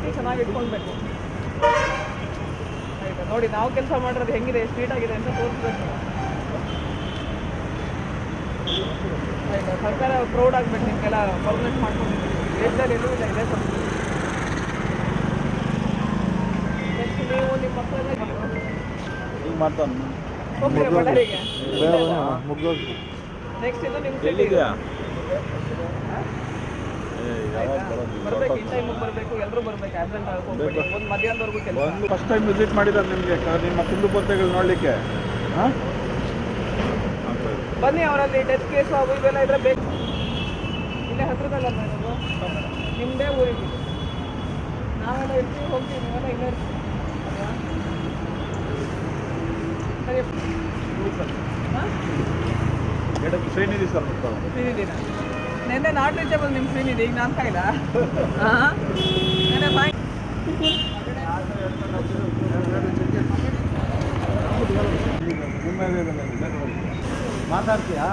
ರೀತಿ ಚೆನ್ನಾಗಿ ಇಟ್ಕೊಳ್ಬೇಕು. ಆಯಿತಾ, ನೋಡಿ ನಾವು ಕೆಲಸ ಮಾಡಿರೋದು ಹೆಂಗಿದೆ, ಎಷ್ಟು ನೀಟಾಗಿದೆ ಅಂತ ತೋರಿಸ್ಬೇಕು. ಆಯಿತಾ, ಸರ್ಕಾರ ಪ್ರೌಡ್ ಆಗ್ಬೇಕು, ನಿಮಗೆಲ್ಲ ಪರ್ಮನೆಂಟ್ ಮಾಡ್ಕೊಂಡಿದ್ದೀವಿ. ದೇಶದಲ್ಲಿ ಎಲ್ಲೂ ಇಲ್ಲ ಇದೇ ಸ್ವಲ್ಪ. ನೆಕ್ಸ್ಟ್ ನೀವು ನಿಮ್ಮ ಮಕ್ಕಳೆಲ್ಲ ಈಗ ಮಾಡ್ತಾನೆ ಹೋಗ್ತೀರಾ ಬಳ್ಳಾರಿಗೆ? ಮುಗ್ದೋಗಿ ನೆಕ್ಸ್ಟ್ ಇದು ನಿಮ್ಮ ಎಲ್ಲಿದೆಯಾ ಬರಬೇಕು, ಈ ಟೈಮಿಗೆ ಬರಬೇಕು, ಎಲ್ಲರೂ ಬರಬೇಕು. ಆಬ್ಸೆಂಟ್ ಹೋಗ್ಬೇಡಿ, ಒಂದು ಮಧ್ಯಾಹ್ನದವರೆಗೂ ಕೆಲಸ. ಒಂದು ಫಸ್ಟ್ ಟೈಮ್ ವಿಸಿಟ್ ಮಾಡಿದ್ದಾರೆ ನಿಮಗೆ ನಿಮ್ಮ ಕುಂದುಕೊರತೆಗಳು ನೋಡಲಿಕ್ಕೆ. ಹಾಂ, ಬನ್ನಿ. ಅವರಲ್ಲಿ ಡೆತ್ ಕೇಸು ಅವು ಇವೆಲ್ಲ ಇದ್ರೆ ಬೇಕು. ಇಲ್ಲೇ ಹತ್ರದಲ್ಲ ಇರೋದು, ನಿಮ್ಮದೇ ಊರಿಗೆ. ನಾವೆಲ್ಲ ಇರ್ತೀವಿ, ಹೋಗ್ತೀವಿ, ನೀವೆಲ್ಲ ಇಲ್ಲೇ ಇರ್ತೀವಿ. ಸರಿ, ಹಾಂ, ಶ್ರೀನಿಧಿ ಸರ್ ಶ್ರೀನಿಧಿನ ನೆನ್ನೆ ನಾಟ್ ರೀಚಬಲ್ ನಿಮ್ಮ ಶ್ರೀನಿಧಿ, ಈಗ ನಾನು ಕಾಯ್ದ. ಹಾಂ, ನೆನ್ನೆ ಸಾಯಂ ಮಾತಾಡ್ತೀಯಾ?